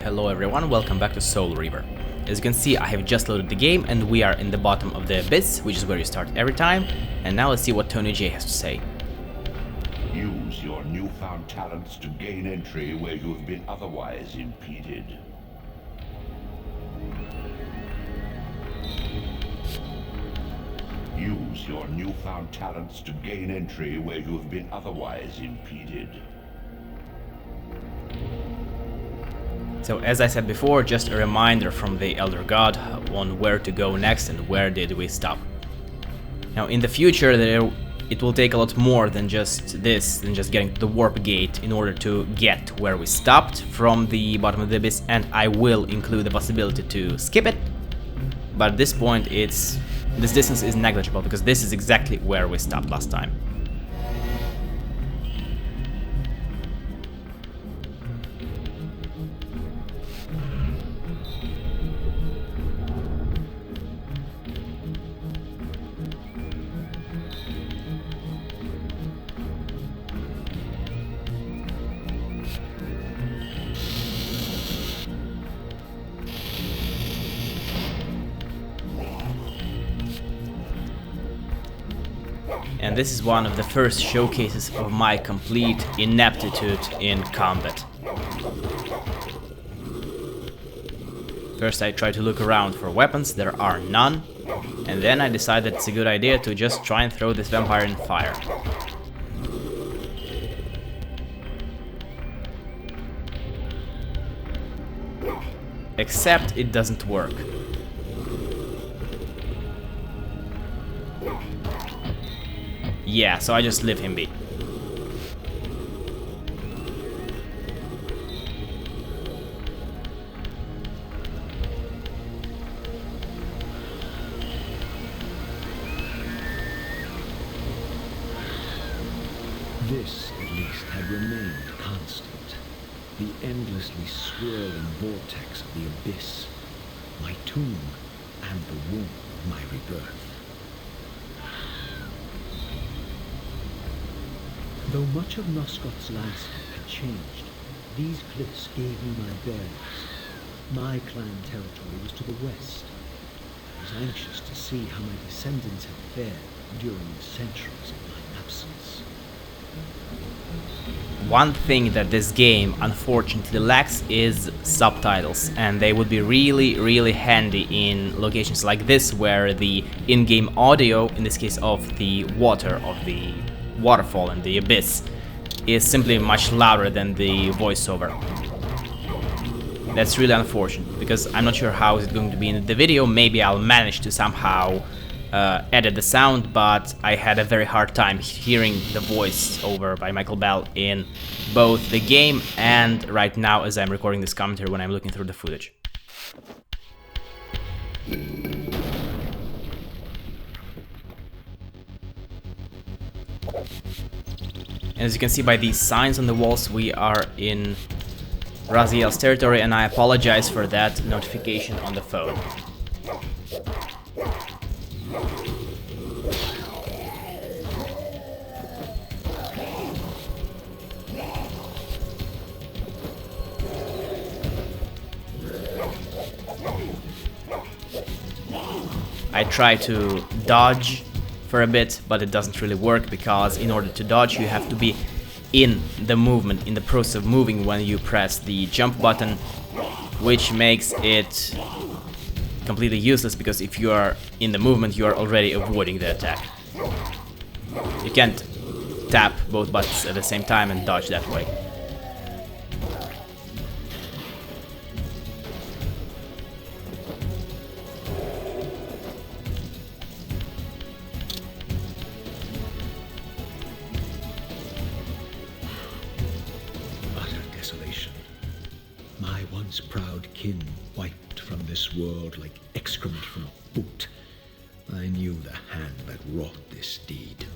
Hello everyone, welcome back to Soul Reaver. As you can see, I have just loaded the game and we are in the bottom of the abyss, which is where you start every time. And now let's see what Tony J has to say. Use your newfound talents to gain entry where you have been otherwise impeded. Use your newfound talents to gain entry where you have been otherwise impeded. So as I said before, just a reminder from the Elder God on where to go next and where did we stop. Now in the future it will take a lot more than just this, than just getting to the warp gate in order to get where we stopped from the bottom of the abyss, and I will include the possibility to skip it. But at this point this distance is negligible because this is exactly where we stopped last time. And this is one of the first showcases of my complete ineptitude in combat. First I try to look around for weapons, there are none, and then I decided it's a good idea to just try and throw this vampire in fire. Except it doesn't work. Yeah, so I just leave him be. This, at least, had remained constant. The endlessly swirling vortex of the abyss, my tomb, and the womb of my rebirth. Though much of Nosgoth's landscape had changed, these cliffs gave me my bearings. My clan territory was to the west. I was anxious to see how my descendants had fared during the centuries of my absence. One thing that this game unfortunately lacks is subtitles, and they would be really handy in locations like this where the in-game audio, in this case of the water, of the waterfall and the abyss, is simply much louder than the voiceover. That's really unfortunate, because I'm not sure how is it going to be in the video. Maybe I'll manage to somehow edit the sound, but I had a very hard time hearing the voice over by Michael Bell in both the game and right now as I'm recording this commentary when I'm looking through the footage. As you can see by these signs on the walls, we are in Raziel's territory, and I apologize for that notification on the phone. I try to dodge for a bit, but it doesn't really work, because in order to dodge you have to be in the movement, in the process of moving when you press the jump button, which makes it completely useless, because if you are in the movement you are already avoiding the attack. You can't tap both buttons at the same time and dodge that way. Desolation. My once proud kin wiped from this world like excrement from a boot. I knew the hand that wrought this deed.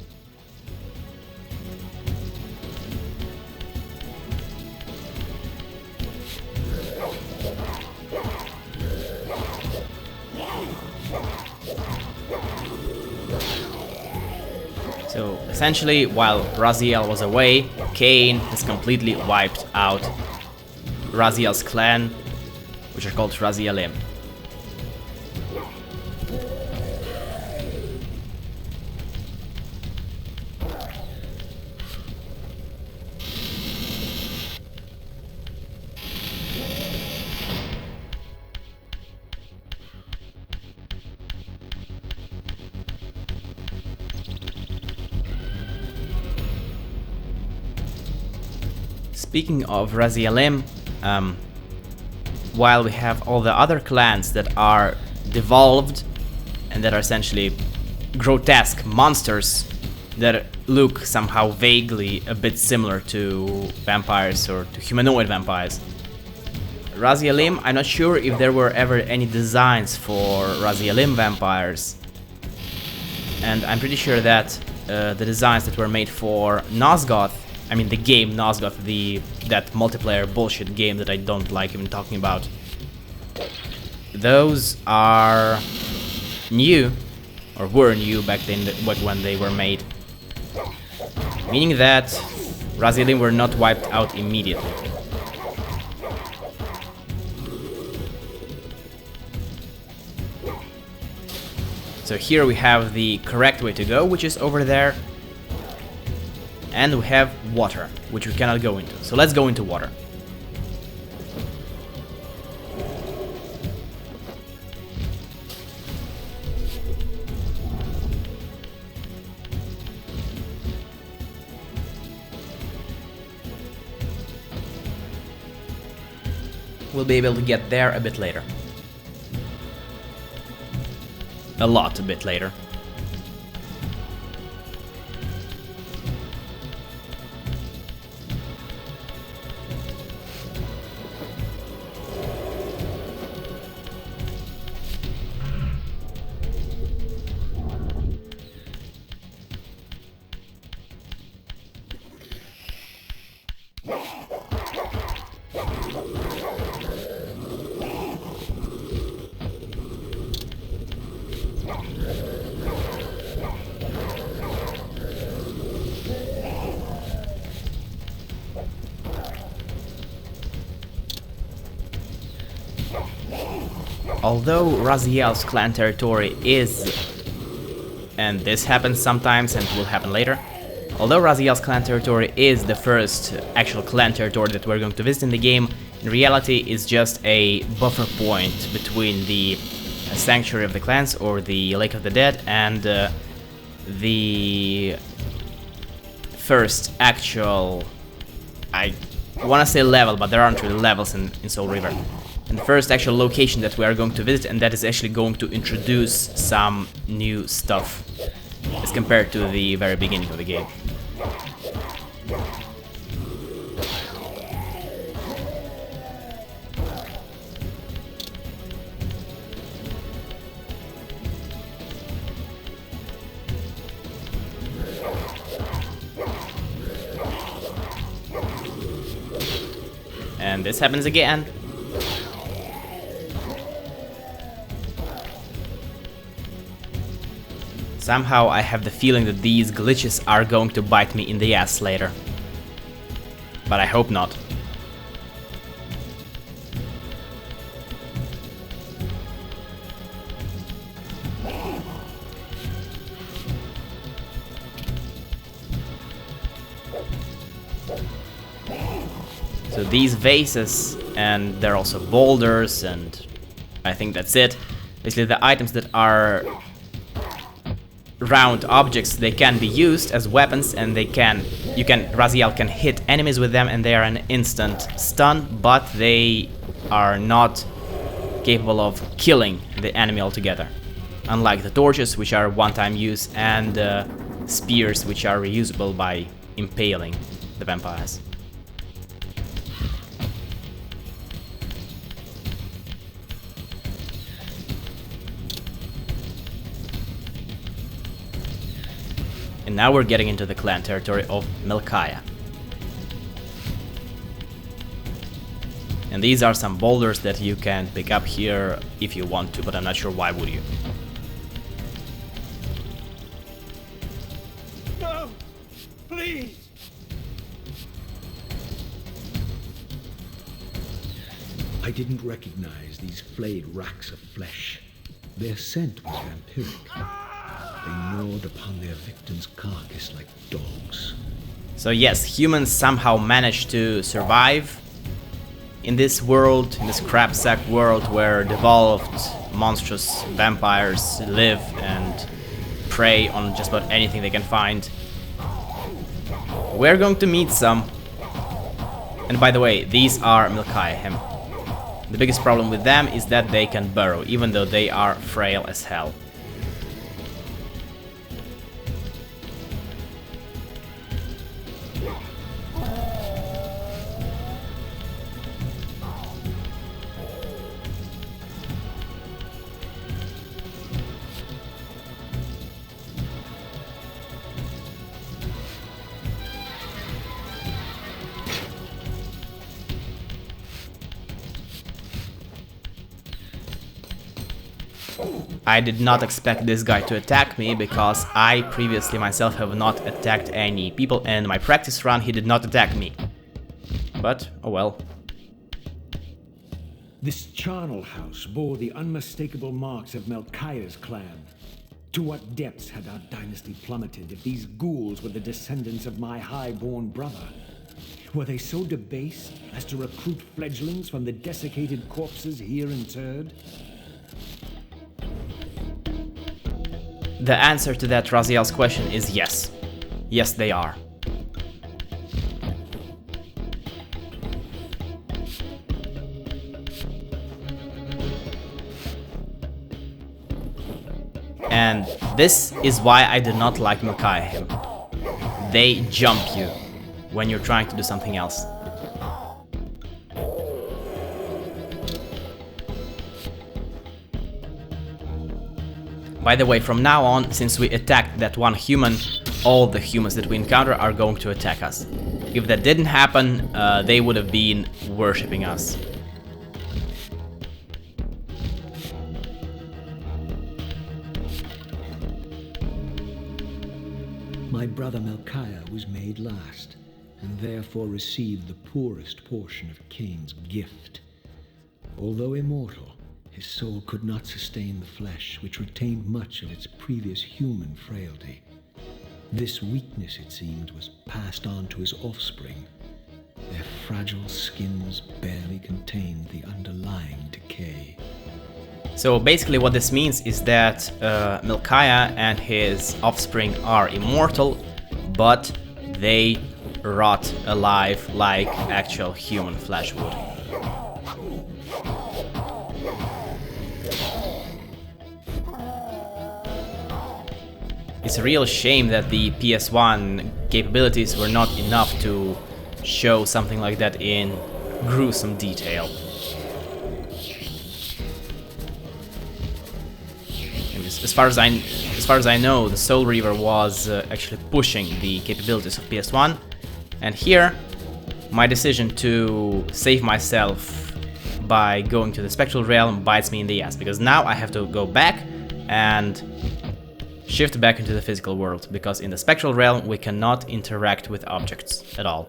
So essentially, while Raziel was away, Kain has completely wiped out Raziel's clan which are called Raziel. Speaking of Raziel, while we have all the other clans that are devolved and that are essentially grotesque monsters that look somehow vaguely a bit similar to vampires or to humanoid vampires, Raziel, I'm not sure if there were ever any designs for Raziel vampires, and I'm pretty sure that the designs that were made for Nosgoth, I mean the game Nosgoth, that multiplayer bullshit game that I don't like even talking about, those are new, or were new back then, back when they were made. Meaning that Raziel were not wiped out immediately. So here we have the correct way to go, which is over there. And we have water, which we cannot go into. So let's go into water. We'll be able to get there a bit later. A bit later. Although Raziel's clan territory is, and this happens sometimes and will happen later, although Raziel's clan territory is the first actual clan territory that we're going to visit in the game, in reality it's just a buffer point between the Sanctuary of the Clans, or the Lake of the Dead, and the first actual, I want to say level, but there aren't really levels in Soul River. And the first actual location that we are going to visit, and that is actually going to introduce some new stuff as compared to the very beginning of the game. And this happens again. Somehow I have the feeling that these glitches are going to bite me in the ass later. But I hope not. So these vases, and there are also boulders, and I think that's it. Basically the items that are round objects, they can be used as weapons, and Raziel can hit enemies with them and they are an instant stun, but they are not capable of killing the enemy altogether. Unlike the torches, which are one-time use, and spears, which are reusable by impaling the vampires. And now we're getting into the clan territory of Melchiah. And these are some boulders that you can pick up here if you want to, but I'm not sure why would you. No! Please! I didn't recognize these flayed racks of flesh. Their scent was vampiric. They gnawed upon their victim's carcass like dogs. So yes, humans somehow managed to survive in this world, in this crapsack world where devolved monstrous vampires live and prey on just about anything they can find. We're going to meet some. And by the way, these are Melchiah. The biggest problem with them is that they can burrow, even though they are frail as hell. I did not expect this guy to attack me because I previously myself have not attacked any people, and in my practice run he did not attack me. But, oh well. This charnel house bore the unmistakable marks of Melchiah's clan. To what depths had our dynasty plummeted if these ghouls were the descendants of my high-born brother? Were they so debased as to recruit fledglings from the desiccated corpses here interred? The answer to that Raziel's question is yes. Yes, they are. And this is why I did not like Melchiah. They jump you when you're trying to do something else. By the way, from now on, since we attacked that one human, all the humans that we encounter are going to attack us. If that didn't happen, they would have been worshipping us. My brother Melchiah was made last, and therefore received the poorest portion of Kain's gift. Although immortal, his soul could not sustain the flesh, which retained much of its previous human frailty. This weakness, it seemed, was passed on to his offspring. Their fragile skins barely contained the underlying decay. So basically what this means is that Melchiah and his offspring are immortal, but they rot alive like actual human flesh would. It's a real shame that the PS1 capabilities were not enough to show something like that in gruesome detail. And as far as I know, the Soul Reaver was actually pushing the capabilities of PS1, and here my decision to save myself by going to the Spectral Realm bites me in the ass, because now I have to go back and shift back into the physical world, because in the Spectral Realm we cannot interact with objects at all.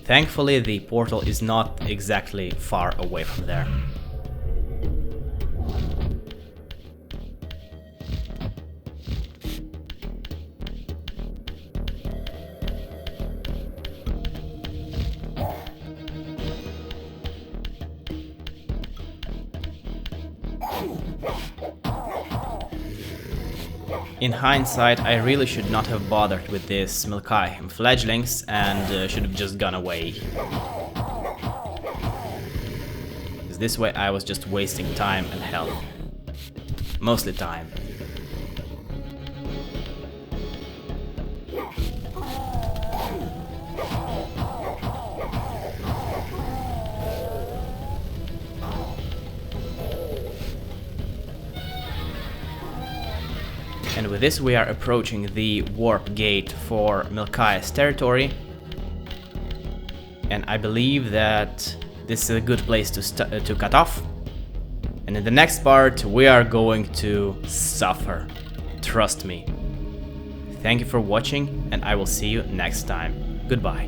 Thankfully, the portal is not exactly far away from there. In hindsight, I really should not have bothered with this Melchiah fledglings and should have just gone away. Because this way I was just wasting time and health. Mostly time. And with this we are approaching the warp gate for Melchiah's territory. And I believe that this is a good place to cut off. And in the next part we are going to suffer. Trust me. Thank you for watching, and I will see you next time. Goodbye.